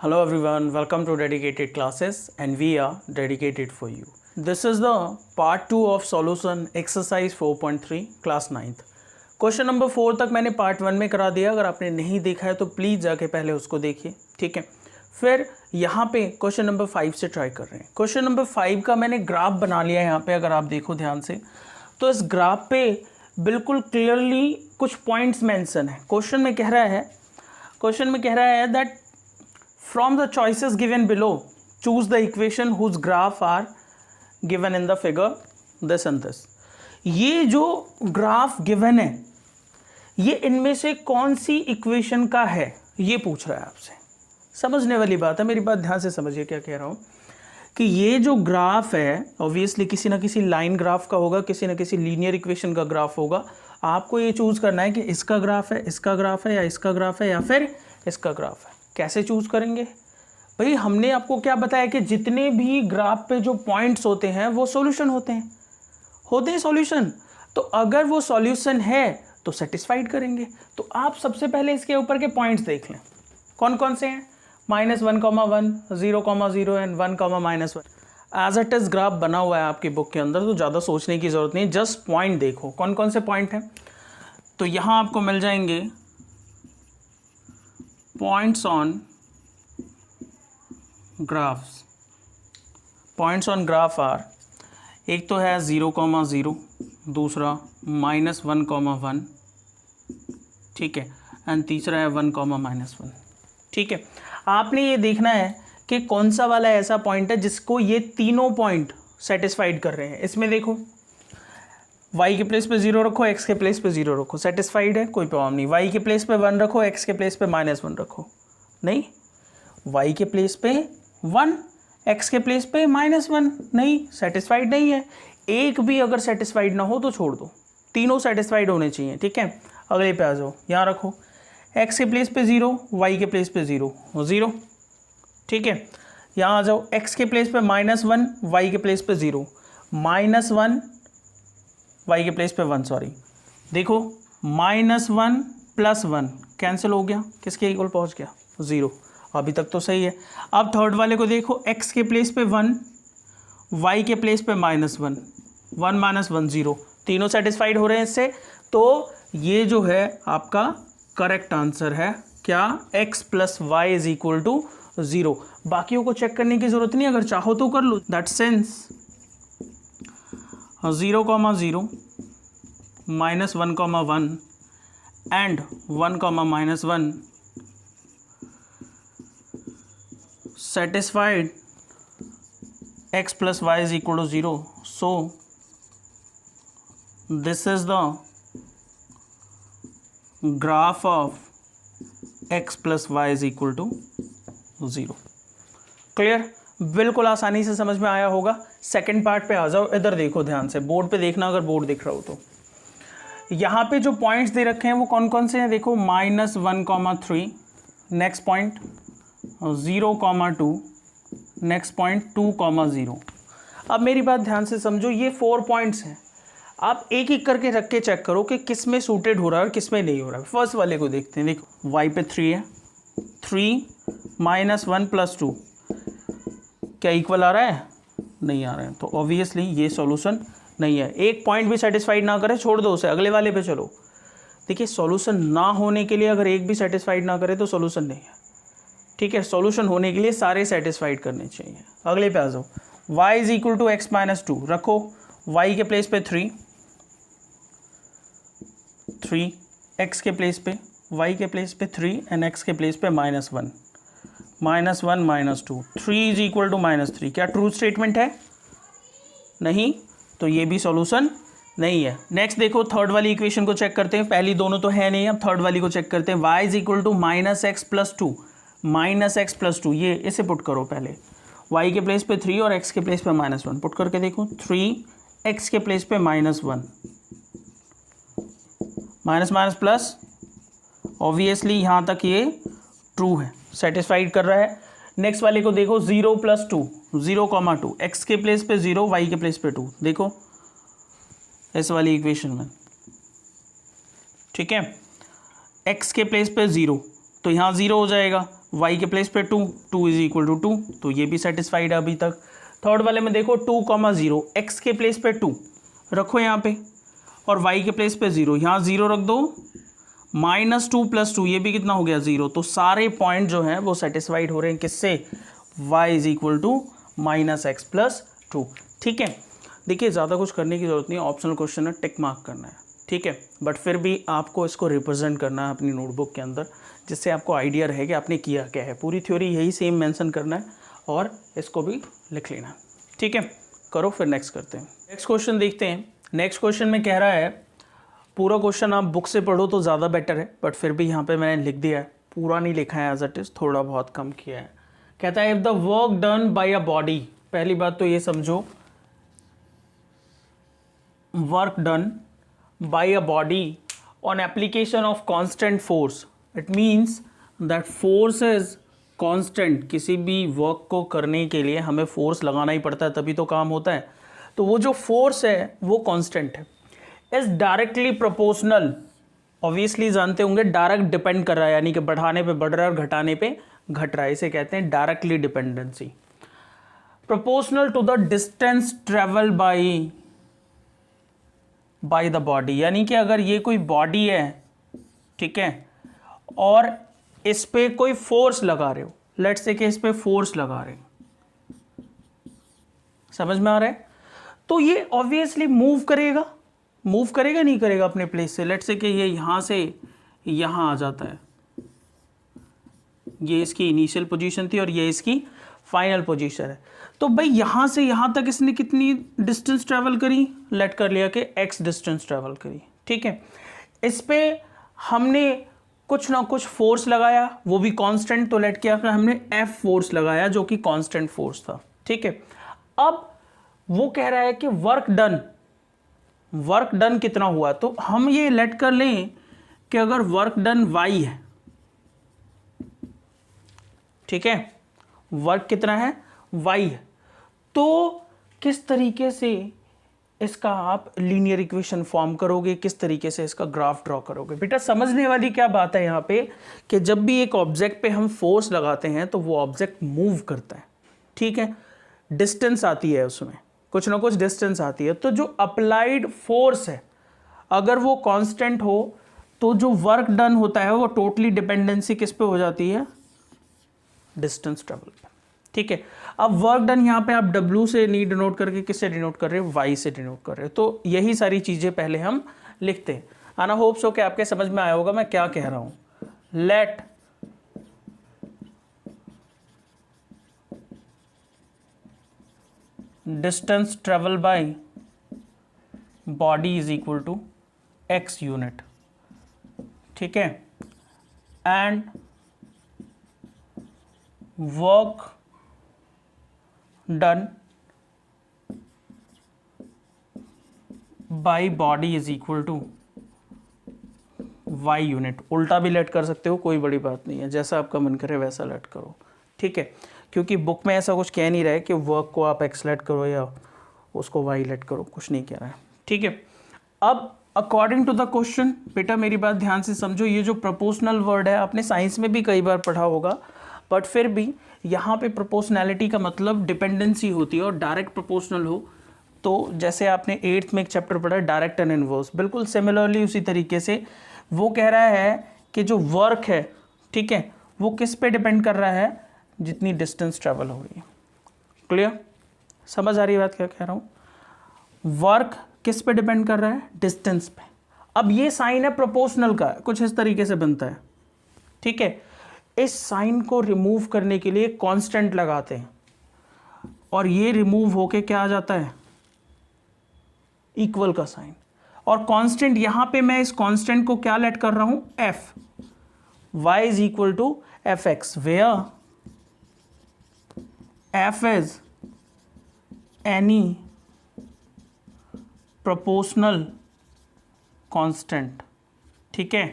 Hello everyone, welcome to dedicated classes and we are dedicated for you. This is the part 2 of solution exercise 4.3 class 9th. Question number 4 तक मैंने part 1 में करा दिया। अगर आपने नहीं देखा है तो प्लीज़ जाके पहले उसको देखिए, ठीक है। फिर यहाँ पे क्वेश्चन नंबर 5 से ट्राई कर रहे हैं। क्वेश्चन नंबर 5 का मैंने ग्राफ बना लिया है। यहाँ पे अगर आप देखो ध्यान से तो इस ग्राफ पे बिल्कुल क्लियरली कुछ पॉइंट्स मेंशन है। क्वेश्चन में कह रहा है that from the choices given below choose the equation whose graph are given in the figure this and this। ये जो ग्राफ गिवन है ये इनमें से कौन सी इक्वेशन का है ये पूछ रहा है आपसे। समझने वाली बात है, मेरी बात ध्यान से समझिए क्या कह रहा हूँ कि ये जो ग्राफ है ऑब्वियसली किसी ना किसी लाइन ग्राफ का होगा, किसी ना किसी लीनियर इक्वेशन का ग्राफ होगा। आपको ये चूज करना है कि इसका ग्राफ है, इसका ग्राफ है, या इसका ग्राफ है, या फिर इसका ग्राफ है। कैसे चूज करेंगे भाई? हमने आपको क्या बताया कि जितने भी ग्राफ पे जो पॉइंट्स होते हैं वो सॉल्यूशन होते हैं सॉल्यूशन। तो अगर वो सॉल्यूशन है तो सेटिस्फाइड करेंगे। तो आप सबसे पहले इसके ऊपर के पॉइंट्स देख लें कौन कौन से हैं। -1, 1, 0, and 1, -1। As it is graph बना हुआ है आपकी बुक के अंदर, तो ज़्यादा सोचने की ज़रूरत नहीं, जस्ट पॉइंट देखो कौन कौन से पॉइंट हैं। तो यहाँ आपको मिल जाएंगे points on graphs. Points on graph are, एक तो है 0, दूसरा -1, ठीक है, एंड तीसरा है 1, -1, ठीक है। आपने ये देखना है कि कौन सा वाला ऐसा पॉइंट है जिसको ये तीनों पॉइंट सेटिस्फाइड कर रहे हैं। इसमें देखो y के प्लेस पे 0 रखो, x के प्लेस पे 0 रखो, सेटिस्फाइड है, कोई प्रॉब्लम नहीं। y के प्लेस पे 1 रखो, x के प्लेस पे -1 रखो, नहीं। y के प्लेस पे 1, x के प्लेस पे -1, नहीं, सेटिस्फाइड नहीं है। एक भी अगर सेटिस्फाइड ना हो तो छोड़ दो, तीनों सेटिस्फाइड होने चाहिए, ठीक है। अगले पे आ जाओ, यहाँ रखो x के प्लेस पे 0, y के प्लेस पे 0, ठीक है। यहाँ आ जाओ x के प्लेस पे -1, y के प्लेस पे 0, -1 y के प्लेस पे 1, सॉरी। देखो -1 + 1 कैंसिल हो गया, किसके इक्वल पहुंच गया? 0। अभी तक तो सही है। अब थर्ड वाले को देखो, x के प्लेस पे 1, y के प्लेस पे -1, 1 -1 0, तीनों सेटिस्फाइड हो रहे हैं इससे। तो ये जो है आपका करेक्ट आंसर है क्या? x + y = 0। बाकियों को चेक करने की जरूरत नहीं, अगर चाहो तो कर लो। That sense 0, 0, -1, -1 and 1, -1 satisfied x + y = 0. So this is the graph of x + y = 0. Clear? बिल्कुल आसानी से समझ में आया होगा। सेकंड पार्ट पे आ जाओ, इधर देखो ध्यान से, बोर्ड पे देखना अगर बोर्ड दिख रहा हो तो। यहाँ पे जो पॉइंट्स दे रखे हैं वो कौन कौन से हैं? देखो -1, 3, नेक्स्ट पॉइंट 0, 2, नेक्स्ट पॉइंट 2, 0। अब मेरी बात ध्यान से समझो, ये 4 पॉइंट्स हैं। आप एक एक करके रख के चेक करो कि किस में सूटेड हो रहा है और किस में नहीं हो रहा है। फर्स्ट वाले को देखते हैं। देखो y पे 3 है, 3 -1 + 2 क्या इक्वल आ रहा है? नहीं आ रहा है। तो ऑब्वियसली ये सॉल्यूशन नहीं है। एक पॉइंट भी सेटिस्फाइड ना करे छोड़ दो उसे, अगले वाले पे चलो। देखिए सॉल्यूशन ना होने के लिए अगर एक भी सेटिस्फाइड ना करे तो सॉल्यूशन नहीं है, ठीक है। सॉल्यूशन होने के लिए सारे सेटिस्फाइड करने चाहिए। अगले पे आ जाओ, y = x - 2 रखो, y के प्लेस पे 3, x के प्लेस पे, y के प्लेस पे 3 एंड x के प्लेस पे -1, -1 - 2, 3 = -3। क्या ट्रू स्टेटमेंट है? नहीं, तो ये भी सॉल्यूशन नहीं है। नेक्स्ट देखो, थर्ड वाली इक्वेशन को चेक करते हैं। पहली दोनों तो है नहीं, अब थर्ड वाली को चेक करते हैं। y = -x + 2, -x + 2, ये इसे पुट करो पहले। y के प्लेस पे 3 और x के प्लेस पे -1 पुट करके देखो। 3 x के प्लेस पे -1, माइनस प्लस, ऑब्वियसली यहाँ तक ये ट्रू है, सेटिस्फाइड कर रहा है। नेक्स्ट वाले को देखो, 0 + 2, 0, 2, x के प्लेस पे 0, y के प्लेस पे 2। देखो इस वाली इक्वेशन में, ठीक है। x के प्लेस पे 0 तो यहाँ 0 हो जाएगा, y के प्लेस पे 2, 2 इज इक्वल टू 2, तो ये भी सेटिस्फाइड है अभी तक। थर्ड वाले में देखो 2,0, x के प्लेस पे 2 रखो यहाँ पे, और y के प्लेस पे 0, यहाँ 0 रख दो, -2 + 2, ये भी कितना हो गया 0। तो सारे पॉइंट जो हैं वो सेटिस्फाइड हो रहे हैं किससे, y is equal to -x + 2। ठीक है, देखिए ज़्यादा कुछ करने की ज़रूरत नहीं है, ऑप्शनल क्वेश्चन है, टिक मार्क करना है, ठीक है। बट फिर भी आपको इसको रिप्रेजेंट करना है अपनी नोटबुक के अंदर, जिससे आपको आइडिया रहे कि आपने किया क्या है। पूरी थ्योरी यही सेम मेंशन करना है और इसको भी लिख लेना है, ठीक है। करो, फिर नेक्स्ट करते हैं। नेक्स्ट क्वेश्चन देखते हैं। नेक्स्ट क्वेश्चन में कह रहा है, पूरा क्वेश्चन आप बुक से पढ़ो तो ज़्यादा बेटर है, बट फिर भी यहाँ पे मैंने लिख दिया है, पूरा नहीं लिखा है एज इट इज़, थोड़ा बहुत कम किया है। कहता है if the work done by a body, पहली बात तो ये समझो, work done by a body on application of constant force, it means that force is constant. किसी भी वर्क को करने के लिए हमें फोर्स लगाना ही पड़ता है, तभी तो काम होता है। तो वो जो फोर्स है वो कांस्टेंट है, इज डायरेक्टली प्रोपोर्शनल, ऑब्वियसली जानते होंगे डायरेक्ट डिपेंड कर रहा है, यानी कि बढ़ाने पे बढ़ रहा है और घटाने पे घट रहा है, इसे कहते हैं directly dependency. Proportional to the distance travel by the body, यानी कि अगर ये कोई बॉडी है, ठीक है, और इस पे कोई फोर्स लगा रहे हो, लेट्स से कि इस पे फोर्स लगा रहे हो, समझ में आ रहा है, तो ये ऑब्वियसली मूव करेगा नहीं करेगा अपने प्लेस से। लेट्स से कि ये यहां से यहां आ जाता है, ये इसकी इनिशियल पोजीशन थी और ये इसकी फाइनल पोजीशन है। तो भाई यहां से यहां तक इसने कितनी डिस्टेंस ट्रेवल करी, लेट कर लिया कि x डिस्टेंस ट्रेवल करी, ठीक है। इस पे हमने कुछ ना कुछ फोर्स लगाया, वो भी कांस्टेंट, तो लेट किया फिर हमने F फोर्स लगाया जो कि कांस्टेंट फोर्स था, ठीक है। अब वो कह रहा है कि वर्क डन कितना हुआ, तो हम ये लेट कर लें कि अगर वर्क डन y है, ठीक है, वर्क कितना है y है, तो किस तरीके से इसका आप लीनियर इक्वेशन फॉर्म करोगे, किस तरीके से इसका ग्राफ ड्रॉ करोगे। बेटा समझने वाली क्या बात है यहाँ पे कि जब भी एक ऑब्जेक्ट पे हम फोर्स लगाते हैं तो वो ऑब्जेक्ट मूव करता है, ठीक है, डिस्टेंस आती है, उसमें कुछ ना कुछ डिस्टेंस आती है। तो जो अप्लाइड फोर्स है अगर वो कांस्टेंट हो तो जो वर्क डन होता है वो टोटली डिपेंडेंसी किस पे हो जाती है, डिस्टेंस ट्रेवल पे, ठीक है। अब वर्क डन यहाँ पे आप W से नहीं डिनोट करके किससे डिनोट कर रहे हो, Y से डिनोट कर रहे हो। तो यही सारी चीज़ें पहले हम लिखते हैं। आना होप्स हो कि आपके समझ में आया होगा मैं क्या कह रहा हूँ। Let distance travel by body is equal to x unit, ठीक है, and work done by body is equal to y unit. उल्टा भी लेट कर सकते हो, कोई बड़ी बात नहीं है, जैसा आपका मन करे वैसा लेट करो, ठीक है, क्योंकि बुक में ऐसा कुछ कह नहीं रहा है कि वर्क को आप x लेट करो या उसको y लेट करो, कुछ नहीं कह रहा है, ठीक है। अब अकॉर्डिंग टू द क्वेश्चन, बेटा मेरी बात ध्यान से समझो, ये जो प्रोपोर्शनल वर्ड है आपने साइंस में भी कई बार पढ़ा होगा, बट फिर भी यहाँ पे प्रोपोर्शनैलिटी का मतलब डिपेंडेंसी होती है, और डायरेक्ट प्रोपोर्शनल हो तो जैसे आपने 8th में एक चैप्टर पढ़ा डायरेक्ट एंड इनवर्स, बिल्कुल सिमिलरली उसी तरीके से वो कह रहा है कि जो वर्क है, ठीक है, वो किस पे डिपेंड कर रहा है, जितनी डिस्टेंस ट्रेवल हो रही है। क्लियर, समझ आ रही है बात क्या कह रहा हूँ। वर्क किस पे डिपेंड कर रहा है, डिस्टेंस पे। अब ये साइन है प्रोपोर्शनल का, कुछ इस तरीके से बनता है, ठीक है। इस साइन को रिमूव करने के लिए कांस्टेंट लगाते हैं और ये रिमूव होके क्या आ जाता है, इक्वल का साइन। और कांस्टेंट यहां पे मैं इस कांस्टेंट को क्या लेट कर रहा हूं, f, y is equal to fx, where f is any proportional constant, ठीक है,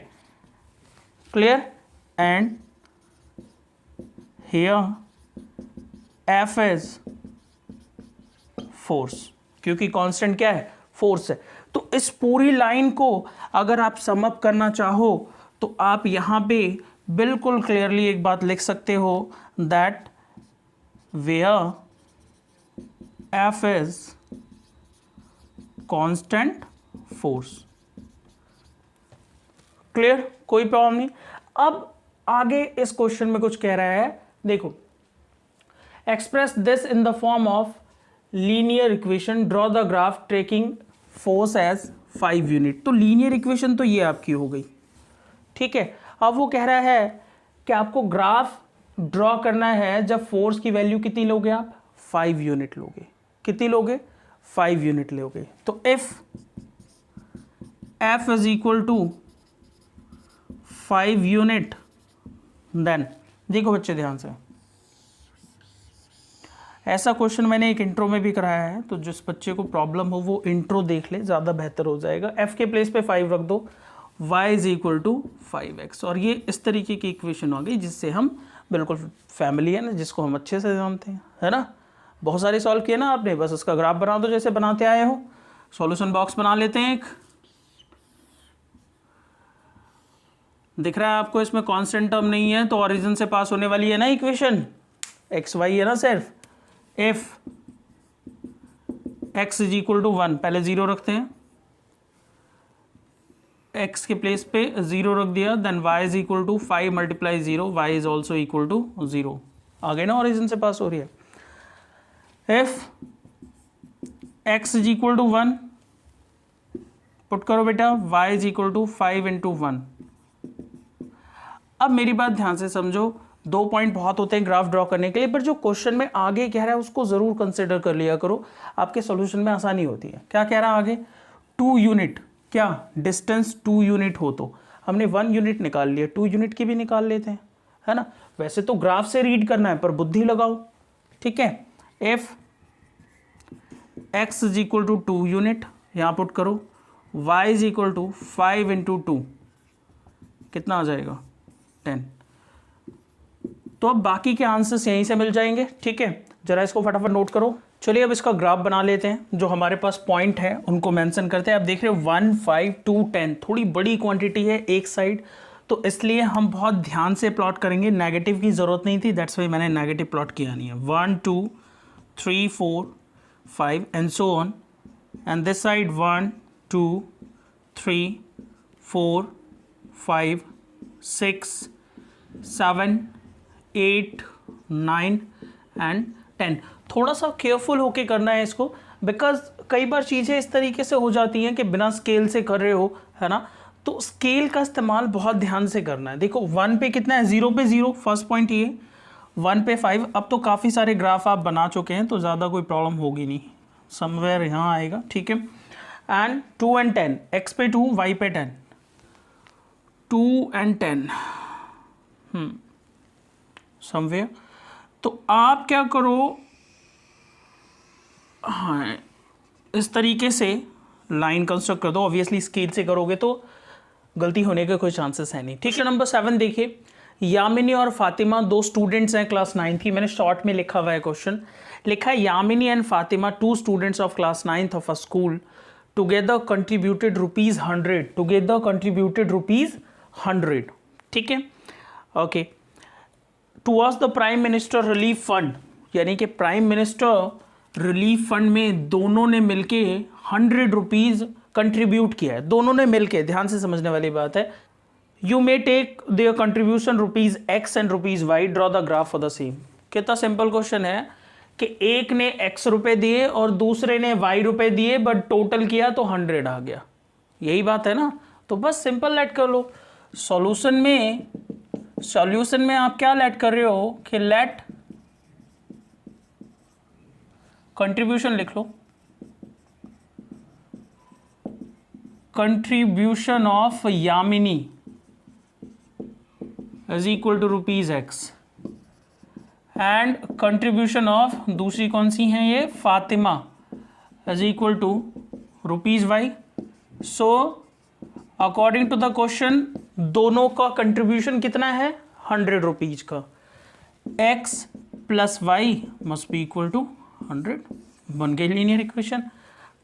clear, and here f is force, क्योंकि कांस्टेंट क्या है, फोर्स है। तो इस पूरी लाइन को अगर आप सम अप करना चाहो तो आप यहाँ पे बिल्कुल क्लियरली एक बात लिख सकते हो that where F is constant force. Clear, कोई प्रॉब्लम नहीं। अब आगे इस क्वेश्चन में कुछ कह रहा है, देखो, express this in the form of linear equation, draw the graph tracking force as 5 unit. तो लीनियर इक्वेशन तो ये आपकी हो गई, ठीक है। अब वो कह रहा है कि आपको ग्राफ ड्रॉ करना है जब फोर्स की वैल्यू कितनी लोगे आप, 5 यूनिट लोगे। कितनी लोगे, 5 यूनिट लोगे। तो if F is equal to 5 unit, then देखो बच्चे ध्यान से, ऐसा क्वेश्चन मैंने एक इंट्रो में भी कराया है, तो जिस बच्चे को प्रॉब्लम हो वो इंट्रो देख ले, ज़्यादा बेहतर हो जाएगा। एफ के प्लेस पे 5 रख दो, y is equal to 5x, और ये इस तरीके की इक्वेशन हो गई जिससे हम बिल्कुल फैमिली है ना, जिसको हम अच्छे से जानते हैं, है ना। बहुत सारे सॉल्व किए ना आपने, बस उसका ग्राफ बना दो जैसे बनाते आए हो। सॉल्यूशन बॉक्स बना लेते हैं एक, दिख रहा है आपको, इसमें कांस्टेंट टर्म नहीं है तो ओरिजिन से पास होने वाली है ना इक्वेशन, एक्स वाई है ना सिर्फ। If x is equal to 1, पहले 0 रखते हैं, x के प्लेस पे 0 रख दिया, then y is equal to 5 multiply 0, y is also equal to 0। आ गए ना, ओरिजिन से पास हो रही है। If x is equal to 1, put करो बेटा, y is equal to 5 into 1। अब मेरी बात ध्यान से समझो, 2 पॉइंट बहुत होते हैं ग्राफ ड्रॉ करने के लिए, पर जो क्वेश्चन में आगे कह रहा है उसको जरूर कंसिडर कर लिया करो, आपके सॉल्यूशन में आसानी होती है। क्या कह रहा है आगे, 2 यूनिट, क्या डिस्टेंस 2 यूनिट हो तो हमने 1 यूनिट निकाल लिया, 2 यूनिट की भी निकाल लेते हैं, है ना। वैसे तो ग्राफ से रीड करना है पर बुद्धि लगाओ, ठीक है। If x is equal to 2 unit, यहाँ पुट करो, y is equal to 5 into 2, कितना आ जाएगा, 10। तो अब बाकी के आंसर्स यहीं से मिल जाएंगे, ठीक है। जरा इसको फटाफट नोट करो। चलिए अब इसका ग्राफ बना लेते हैं, जो हमारे पास पॉइंट है उनको मेंशन करते हैं। आप देख रहे हो 1, 5, 2, 10, थोड़ी बड़ी क्वांटिटी है एक साइड, तो इसलिए हम बहुत ध्यान से प्लॉट करेंगे। नेगेटिव की ज़रूरत नहीं थी, दैट्स वाई मैंने नेगेटिव प्लॉट किया नहीं है। 1, 2, 3, 4, 5 and so on, and this side 1, 2, 3, 4, 5, 6, 7, 8, 9 and 10। थोड़ा सा केयरफुल होके करना है इसको, बिकॉज कई बार चीज़ें इस तरीके से हो जाती हैं कि बिना स्केल से कर रहे हो, है ना, तो स्केल का इस्तेमाल बहुत ध्यान से करना है। देखो 1 पे कितना है, 0 पे 0, फर्स्ट पॉइंट ये, 1 पे 5। अब तो काफ़ी सारे ग्राफ आप बना चुके हैं तो ज़्यादा कोई प्रॉब्लम होगी नहीं, समवेयर यहाँ आएगा, ठीक है। एंड 2 एंड 10, x पे 2, y पे 10, 2 एंड 10 समवेयर। तो आप क्या करो, हाँ, इस तरीके से लाइन कंस्ट्रक्ट कर दो। ऑब्वियसली स्केल से करोगे तो गलती होने के कोई चांसेस है नहीं, ठीक है। नंबर 7 देखिए, यामिनी और फातिमा 2 स्टूडेंट्स हैं क्लास 9 की। मैंने शॉर्ट में लिखा हुआ है क्वेश्चन, लिखा है Yamini and Fatima 2 students of class 9th of a school together contributed ₹100, together contributed ₹100, ठीक है, okay, towards the prime minister relief fund, यानी कि प्राइम मिनिस्टर रिलीफ फंड में दोनों ने मिलके ₹100 कंट्रीब्यूट किया है, दोनों ने मिलके, ध्यान से समझने वाली बात है। You may take their contribution ₹X and ₹Y, draw the graph for the same. कितना सिंपल क्वेश्चन है कि एक ने X रुपए दिए और दूसरे ने Y रुपए दिए, बट टोटल किया तो 100 आ गया, यही बात है ना। तो बस सिंपल लेट कर लो। सॉल्यूशन में आप क्या लेट कर रहे हो कि लेट कंट्रीब्यूशन लिख लो, contribution of Yamini is equal to ₹X and contribution of दूसरी कौन सी है ये, Fatima, is equal to ₹Y। So according to the question दोनों का कंट्रीब्यूशन कितना है, ₹100 का। X plus Y must be equal to 100, बन गई लीनियर इक्वेशन।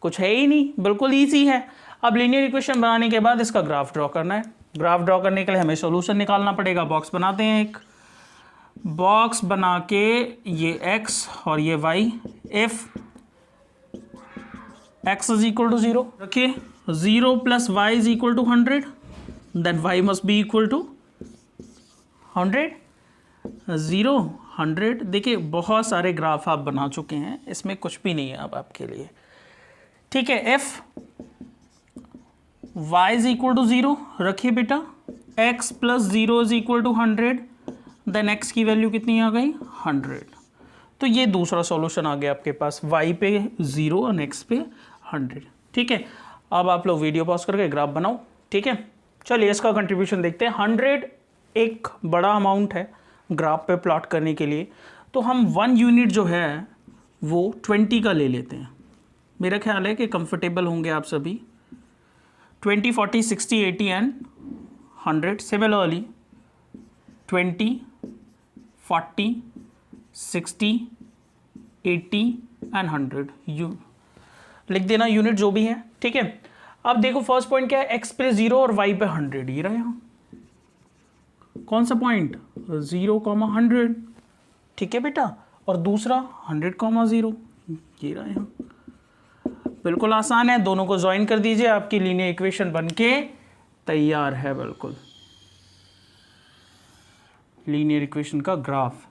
कुछ है ही नहीं, बिल्कुल ईजी है। अब लीनियर इक्वेशन बनाने के बाद इसका ग्राफ ड्रॉ करना है, ग्राफ ड्रॉ करने के लिए हमें सॉल्यूशन निकालना पड़ेगा। बॉक्स बनाते हैं, एक बॉक्स बना के ये x और ये y, if x is equal to 0 रखिए, 0 plus y is equal to 100, then y must be equal to 100, 0 100। देखिए बहुत सारे ग्राफ आप बना चुके हैं, इसमें कुछ भी नहीं है अब आपके लिए, ठीक है। If y is equal to 0 रखिए बेटा, x plus 0 is equal to 100, then x की वैल्यू कितनी आ गई 100। तो ये दूसरा सॉल्यूशन आ गया आपके पास, y पे 0 और x पे 100, ठीक है। अब आप लोग वीडियो पॉज करके ग्राफ बनाओ, ठीक है। चलिए इसका कंट्रीब्यूशन देखते हैं। 100 एक बड़ा अमाउंट है ग्राफ पे प्लॉट करने के लिए, तो हम 1 यूनिट जो है वो 20 का ले लेते हैं। मेरा ख्याल है कि कंफर्टेबल होंगे आप सभी। 20, 40, 60, 80 एंड 100। सिमिलरली 20, 40, 60, 80 एंड 100 यू लिख देना, यूनिट जो भी है, ठीक है। अब देखो फर्स्ट पॉइंट क्या है, x पे 0 और y पे 100, ये रहा यहाँ कौन सा पॉइंट 0, 100, ठीक है बेटा। और दूसरा 100, 0, ये रहा यहाँ। बिल्कुल आसान है, दोनों को ज्वाइन कर दीजिए, आपकी लीनियर इक्वेशन बनके तैयार है। बिल्कुल लीनियर इक्वेशन का ग्राफ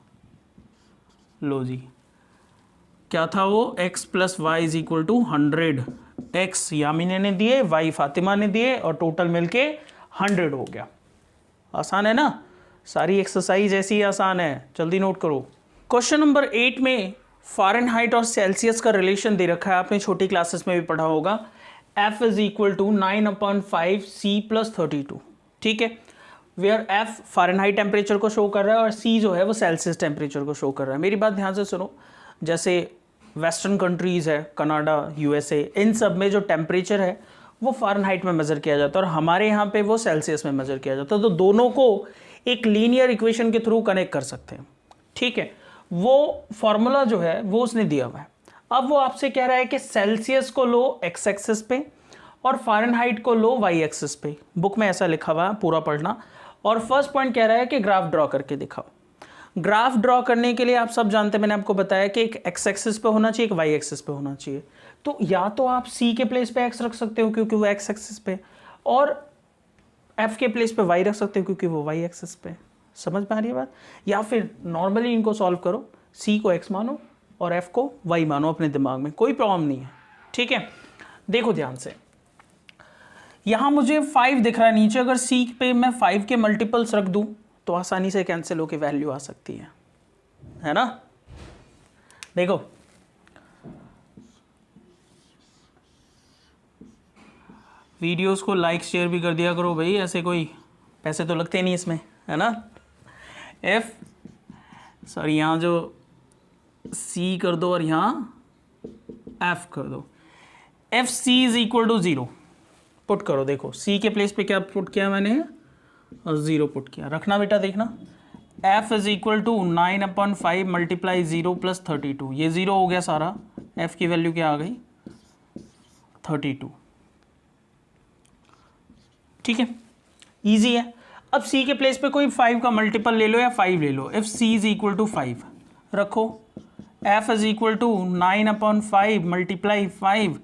लो जी, क्या था वो, x plus y is equal to 100, x यामिने ने दिए, y फातिमा ने दिए, और टोटल मिलके 100 हो गया। आसान है ना, सारी एक्सरसाइज ऐसी ही आसान है, जल्दी नोट करो। क्वेश्चन नंबर 8 में फ़ारेनहाइट और सेल्सियस का रिलेशन दे रखा है, आपने छोटी क्लासेस में भी पढ़ा होगा। f is equal to 9/5 C plus 32, ठीक है। वेयर f फ़ारेनहाइट टेम्परेचर को शो कर रहा है और c जो है वो सेल्सियस टेम्परेचर को शो कर रहा है। मेरी बात ध्यान से सुनो, जैसे वेस्टर्न कंट्रीज़ है, कनाडा, USA, इन सब में जो टेम्परेचर है वो फ़ारेनहाइट में मेज़र किया जाता है और हमारे यहाँ पे वो सेल्सियस में मेज़र किया जाता है। तो दोनों को एक लीनियर इक्वेशन के थ्रू कनेक्ट कर सकते हैं, ठीक है। वो फॉर्मूला जो है वो उसने दिया हुआ है। अब वो आपसे कह रहा है कि सेल्सियस को लो x एक्सिस पे और फ़ारेनहाइट को लो y एक्सिस पे। बुक में ऐसा लिखा हुआ है, पूरा पढ़ना। और फर्स्ट पॉइंट कह रहा है कि ग्राफ ड्रॉ करके दिखाओ। ग्राफ ड्रॉ करने के लिए आप सब जानते हैं, मैंने आपको बताया कि एक x एक्सिस पे होना चाहिए, एक y एक्सिस पे होना चाहिए। तो या तो आप c के प्लेस पे x रख सकते हो क्योंकि वो x एक्सिस पे, और f के प्लेस पे y रख सकते हो क्योंकि वो y एक्सिस पे। समझ में आ रही है बात? या फिर नॉर्मली इनको सॉल्व करो, c को x मानो और f को y मानो अपने दिमाग में, कोई प्रॉब्लम नहीं है, ठीक है। देखो ध्यान से, यहाँ मुझे 5 दिख रहा है नीचे, अगर c पे मैं 5 के मल्टीपल्स रख दूँ तो आसानी से कैंसिल होकर वैल्यू आ सकती है ना। देखो वीडियोस को लाइक शेयर भी कर दिया करो भाई, ऐसे कोई पैसे तो लगते नहीं इसमें, है ना। एफ सॉरी यहाँ जो सी कर दो और यहाँ एफ कर दो। If C is equal to 0 put करो। देखो सी के प्लेस पे क्या पुट किया मैंने, 0 पुट किया। रखना बेटा, देखना f is equal to 9/5 multiply 0 plus 32, ये 0 हो गया सारा। f की वैल्यू क्या आ गई 32, ठीक है, इजी है। अब c के प्लेस पे कोई 5 का मल्टीपल ले लो या 5 ले लो। If c is equal to 5 रखो, f is equal to 9/5 multiply 5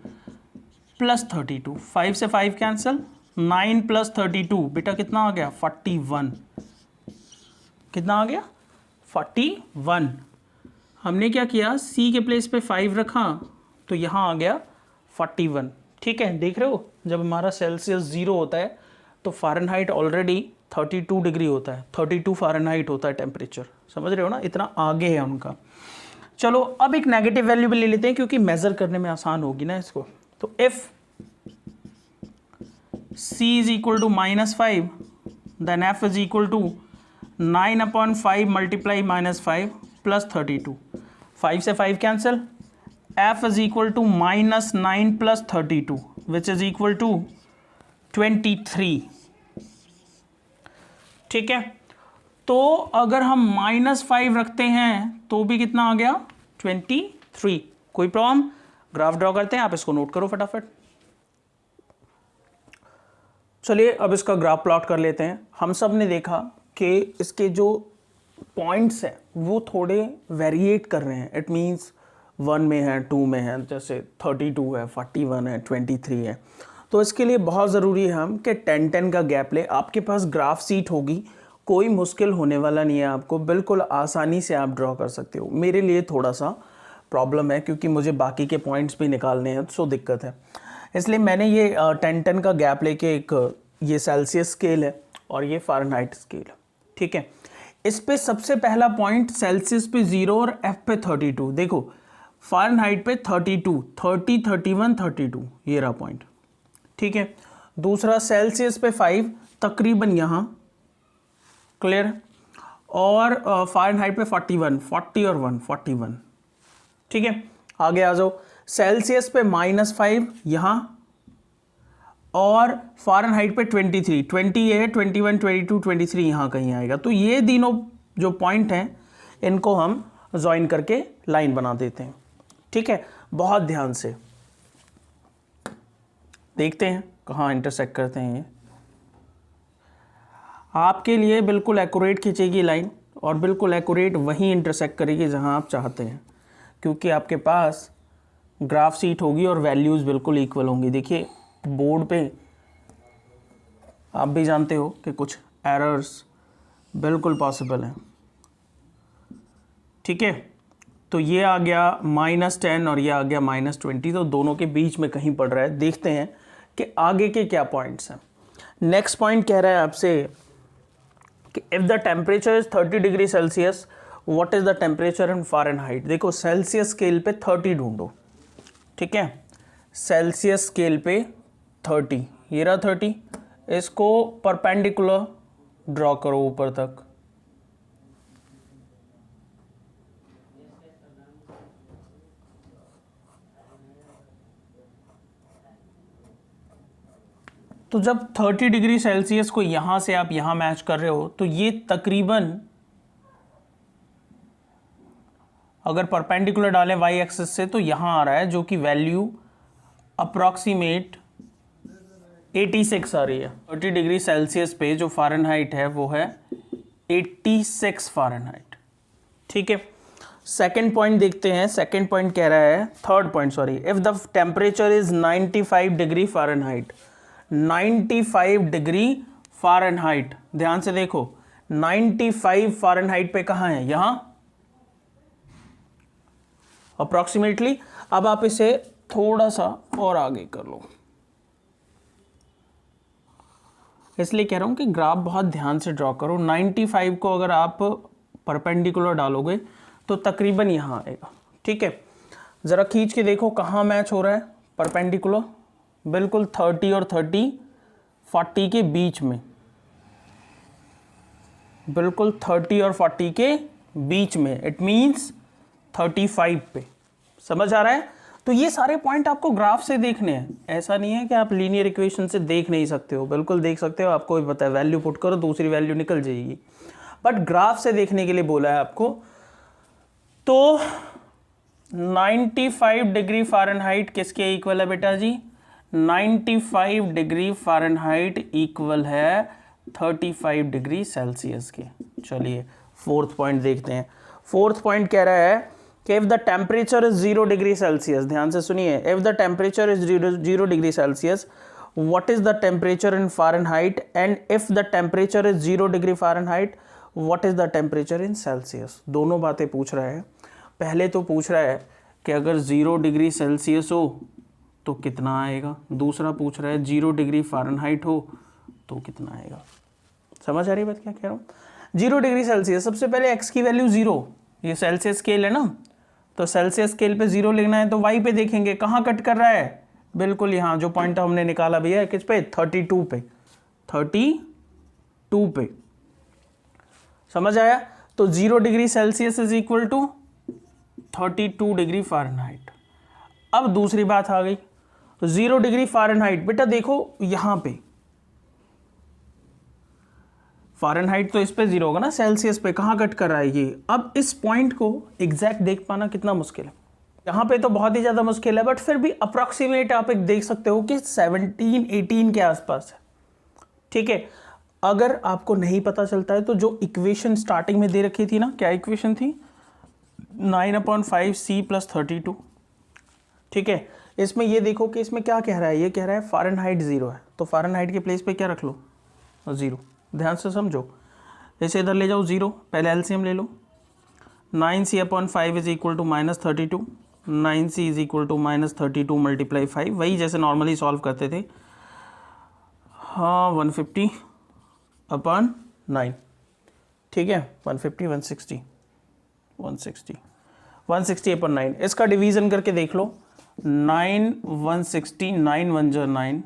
plus 32, 5 से 5 कैंसिल, 9 प्लस 32 बेटा कितना आ गया 41, कितना आ गया 41। हमने क्या किया, c के प्लेस पे 5 रखा तो यहाँ आ गया 41, ठीक है। देख रहे हो, जब हमारा सेल्सियस 0 होता है तो फ़ारेनहाइट ऑलरेडी 32 डिग्री होता है, 32 फ़ारेनहाइट होता है टेम्परेचर, समझ रहे हो ना, इतना आगे है उनका। चलो अब एक नेगेटिव वैल्यू भी ले लेते हैं क्योंकि मेज़र करने में आसान होगी ना इसको। तो if c is equal to -5, then f is equal to 9/5 multiply -5 plus 32, 5 से 5 cancel, f is equal to -9 plus 32 which is equal to 23, ठीक है। तो अगर हम -5 रखते हैं तो भी कितना आ गया 23, कोई प्रॉब्लम। ग्राफ ड्रॉ करते हैं, आप इसको नोट करो फटाफट। चलिए अब इसका ग्राफ प्लॉट कर लेते हैं। हम सब ने देखा कि इसके जो पॉइंट्स हैं वो थोड़े वेरिएट कर रहे हैं। इट मींस 1 में है, 2 में है, जैसे 32 है, 41 है, 23 है। तो इसके लिए बहुत ज़रूरी है हम कि 10-10 का गैप ले। आपके पास ग्राफ शीट होगी, कोई मुश्किल होने वाला नहीं है, आपको बिल्कुल आसानी से आप ड्रॉ कर सकते हो। मेरे लिए थोड़ा सा प्रॉब्लम है क्योंकि मुझे बाकी के पॉइंट्स भी निकालने हैं, सो दिक्कत है। इसलिए मैंने ये 10-10 का गैप लेके एक ये सेल्सियस स्केल है और ये फ़ारेनहाइट स्केल है, ठीक है। इस पे सबसे पहला पॉइंट सेल्सियस पे 0 और एफ पे 32। देखो फ़ारेनहाइट पे 32, 30, 31, 32 ये रहा पॉइंट, ठीक है। दूसरा सेल्सियस पे 5 तकरीबन यहाँ, क्लियर। और फ़ारेनहाइट पे 41, 40 और 1, 41, ठीक है। आगे आ जाओ, सेल्सियस पे -5 यहाँ और फ़ारेनहाइट पे 23, 20 ये है, 21, 22, 23 यहाँ कहीं आएगा। तो ये तीनों जो पॉइंट हैं इनको हम ज्वाइन करके लाइन बना देते हैं, ठीक है। बहुत ध्यान से देखते हैं कहाँ इंटरसेक्ट करते हैं ये। आपके लिए बिल्कुल एक्यूरेट खींचेगी लाइन और बिल्कुल एक्यूरेट वहीं इंटरसेक्ट करेगी जहाँ आप चाहते हैं, क्योंकि आपके पास ग्राफ शीट होगी और वैल्यूज़ बिल्कुल इक्वल होंगी। देखिए बोर्ड पे आप भी जानते हो कि कुछ एरर्स बिल्कुल पॉसिबल हैं, ठीक है। तो ये आ गया -10 और ये आ गया -20, तो दोनों के बीच में कहीं पड़ रहा है। देखते हैं कि आगे के क्या पॉइंट्स हैं। नेक्स्ट पॉइंट कह रहा है आपसे कि if the temperature is 30 degree Celsius, what is the temperature in Fahrenheit. देखो सेल्सियस स्केल पे 30 ढूंढो, ठीक है। सेल्सियस स्केल पे 30, ये रहा 30, इसको परपेंडिकुलर ड्रॉ करो ऊपर तक। तो जब 30 डिग्री सेल्सियस को यहाँ से आप यहाँ मैच कर रहे हो तो ये तकरीबन, अगर परपेंडिकुलर डालें वाई एक्सिस से तो यहाँ आ रहा है, जो कि वैल्यू अप्रॉक्सीमेट 86 आ रही है। 30 डिग्री सेल्सियस पे जो फ़ारेनहाइट है वो है 86 फ़ारेनहाइट, ठीक है। सेकेंड पॉइंट देखते हैं। सेकेंड पॉइंट कह रहा है, third point sorry, if the temperature is 95 degree Fahrenheit, 95 degree Fahrenheit, ध्यान से देखो 95 फ़ारेनहाइट पे कहाँ है, यहाँ अप्रॉक्सीमेटली। अब आप इसे थोड़ा सा और आगे कर लो, इसलिए कह रहा हूं कि ग्राफ बहुत ध्यान से ड्रॉ करो। 95 को अगर आप परपेंडिकुलर डालोगे तो तकरीबन यहाँ आएगा, ठीक है। ज़रा खींच के देखो कहाँ मैच हो रहा है परपेंडिकुलर, बिल्कुल 30 और 30, 40 के बीच में, बिल्कुल 30 और 40 के बीच में, इट मीन्स 35 पे। समझ आ रहा है। तो ये सारे पॉइंट आपको ग्राफ से देखने हैं, ऐसा नहीं है कि आप लीनियर इक्वेशन से देख नहीं सकते हो, बिल्कुल देख सकते हो। आपको भी पता है वैल्यू पुट करो दूसरी वैल्यू निकल जाएगी, बट ग्राफ से देखने के लिए बोला है आपको। तो 95 डिग्री फ़ारेनहाइट किसके इक्वल है बेटा जी, 95 डिग्री फ़ारेनहाइट इक्वल है 35 डिग्री सेल्सियस के। चलिए फोर्थ पॉइंट देखते हैं। फोर्थ पॉइंट कह रहा है कि if the temperature is 0 degree Celsius, ध्यान से सुनिए, if the temperature is 0 degree Celsius, what is the temperature in Fahrenheit, and if the temperature is 0 degree Fahrenheit, what is the temperature in Celsius. दोनों बातें पूछ रहा है। पहले तो पूछ रहा है कि अगर 0 डिग्री सेल्सियस हो तो कितना आएगा, दूसरा पूछ रहा है 0 डिग्री फ़ारेनहाइट हो तो कितना आएगा। समझ आ रही है बात क्या कह रहा हूँ। 0 डिग्री सेल्सियस, सबसे पहले x की वैल्यू 0, ये सेल्सियस स्केल है ना, तो सेल्सियस स्केल पे 0 लिखना है तो y पे देखेंगे कहाँ कट कर रहा है, बिल्कुल यहाँ जो पॉइंट हमने निकाला भैया किस पे, 32 पे, 32 पे। समझ आया। तो 0 degree Celsius is equal to 32 degree Fahrenheit. अब दूसरी बात आ गई, 0 डिग्री फ़ारेनहाइट, बेटा देखो यहाँ पे फ़ारेनहाइट तो इस पे 0 होगा ना, सेल्सियस पे कहाँ कट कर रहा है ये। अब इस पॉइंट को एग्जैक्ट देख पाना कितना मुश्किल है, यहाँ पे तो बहुत ही ज़्यादा मुश्किल है, बट फिर भी अप्रॉक्सीमेट आप एक देख सकते हो कि 17-18 के आसपास है। ठीक है। अगर आपको नहीं पता चलता है तो जो इक्वेशन स्टार्टिंग में दे रखी थी ना, क्या इक्वेशन थी, 9/5c + 32, ठीक है। इसमें ये देखो कि इसमें क्या कह रहा है, ये कह रहा है फ़ारेनहाइट 0 है, तो फ़ारेनहाइट के प्लेस पे क्या रख लो, 0। ध्यान से समझो, इसे इधर ले जाओ 0, पहले एलसीएम ले लो। 9c/5 = -32, 9c = -32 × 5, वही जैसे नॉर्मली सॉल्व करते थे। हाँ 150/9, ठीक है, 150 160/9। इसका डिवीज़न करके देख लो, 9 160, 9 1 जा 9,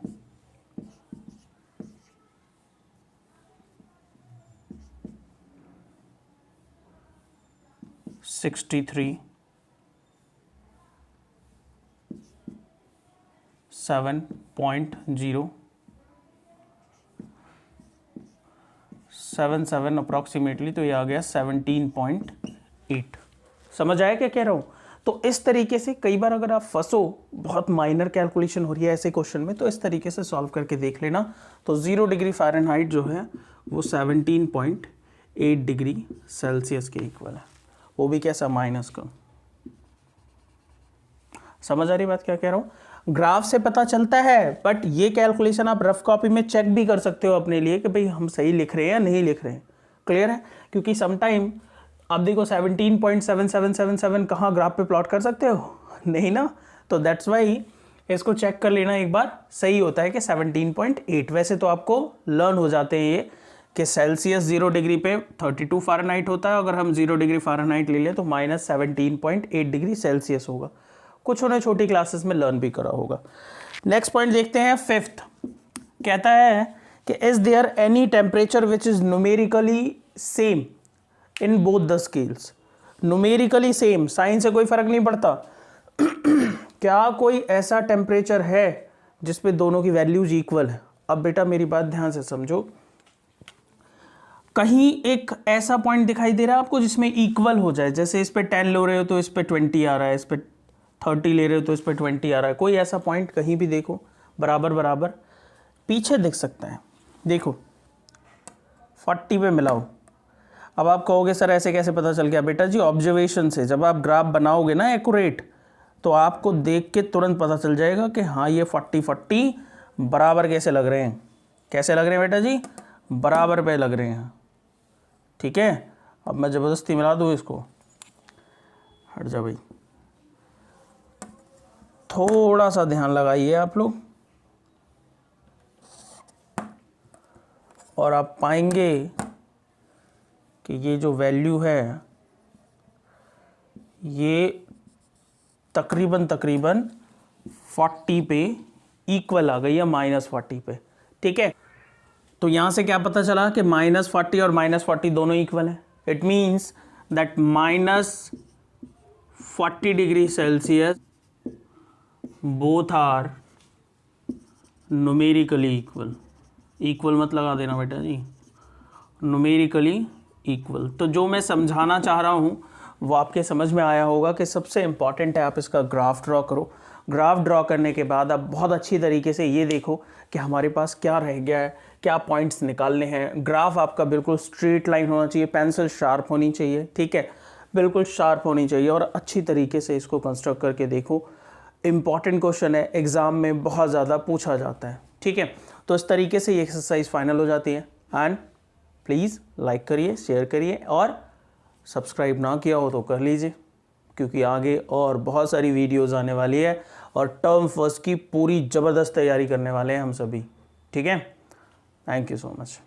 63, 7.0 77 अप्रॉक्सीमेटली, तो ये आ गया 17.8। समझ आया क्या कह रहा हूँ? तो इस तरीके से कई बार अगर आप फंसो, बहुत माइनर कैलकुलेशन हो रही है ऐसे क्वेश्चन में, तो इस तरीके से सॉल्व करके देख लेना। तो 0 डिग्री फ़ारेनहाइट जो है वो 17.8 डिग्री सेल्सियस के इक्वल है, वो भी कैसा, माइनस का। समझ आ रही बात क्या कह रहा हूँ? ग्राफ से पता चलता है, बट ये कैलकुलेशन आप रफ कॉपी में चेक भी कर सकते हो अपने लिए कि भाई हम सही लिख रहे हैं या नहीं लिख रहे हैं। क्लियर है? क्योंकि समटाइम आप देखो 17.7777 कहाँ ग्राफ पे प्लॉट कर सकते हो, नहीं ना, तो दैट्स वाई इसको चेक कर लेना एक बार, सही होता है कि 17.8। वैसे तो आपको लर्न हो जाते हैं ये कि सेल्सियस 0 डिग्री पे 32 फ़ारेनहाइट होता है, अगर हम 0 डिग्री फ़ारेनहाइट ले लें तो -17.8 डिग्री सेल्सियस होगा। कुछ उन्हें छोटी क्लासेस में लर्न भी करा होगा। नेक्स्ट पॉइंट देखते हैं, 5th कहता है कि is there any temperature which is numerically same in both the scales. Numerically same, sign से कोई फर्क नहीं पड़ता। क्या कोई ऐसा टेम्परेचर है जिसपे दोनों की वैल्यूज इक्वल है? अब बेटा मेरी बात ध्यान से समझो, कहीं एक ऐसा पॉइंट दिखाई दे रहा है आपको जिसमें इक्वल हो जाए, जैसे इस पे 10 ले रहे हो तो इस पे 20 आ रहा है, इस पे 30 ले रहे हो तो इस पे 20 आ रहा है, कोई ऐसा पॉइंट कहीं भी देखो बराबर बराबर पीछे दिख सकता है। देखो 40 पे मिलाओ। अब आप कहोगे सर ऐसे कैसे पता चल गया? बेटा जी ऑब्जर्वेशन से, जब आप ग्राफ बनाओगे ना एक्यूरेट, तो आपको देख के तुरंत पता चल जाएगा कि हाँ ये 40 बराबर कैसे लग रहे हैं। कैसे लग रहे हैं बेटा जी? बराबर पे लग रहे हैं, ठीक है। अब मैं ज़बरदस्ती मिला दूँ इसको, हट जा भाई, थोड़ा सा ध्यान लगाइए आप लोग, और आप पाएंगे कि ये जो वैल्यू है ये तकरीबन 40 पे इक्वल आ गई है, -40 पे, ठीक है। तो यहाँ से क्या पता चला कि -40 और -40 दोनों इक्वल है। It means that -40 degree Celsius both are numerically equal. Equal मत लगा देना बेटा जी, न्यूमेरिकली इक्वल। तो जो मैं समझाना चाह रहा हूँ वो आपके समझ में आया होगा कि सबसे इम्पॉर्टेंट है आप इसका ग्राफ ड्रॉ करो। ग्राफ ड्रॉ करने के बाद आप बहुत अच्छी तरीके से ये देखो कि हमारे पास क्या रह गया है, क्या पॉइंट्स निकालने हैं। ग्राफ आपका बिल्कुल स्ट्रेट लाइन होना चाहिए, पेंसिल शार्प होनी चाहिए, ठीक है, बिल्कुल शार्प होनी चाहिए, और अच्छी तरीके से इसको कंस्ट्रक्ट करके देखो। इम्पॉर्टेंट क्वेश्चन है, एग्ज़ाम में बहुत ज़्यादा पूछा जाता है, ठीक है। तो इस तरीके से ये एक्सरसाइज फाइनल हो जाती है। एंड प्लीज़ लाइक करिए, शेयर करिए, और सब्सक्राइब ना किया हो तो कर लीजिए, क्योंकि आगे और बहुत सारी वीडियोज़ आने वाली है, और टर्म फर्स्ट की पूरी ज़बरदस्त तैयारी करने वाले हैं हम सभी, ठीक है। Thank you so much.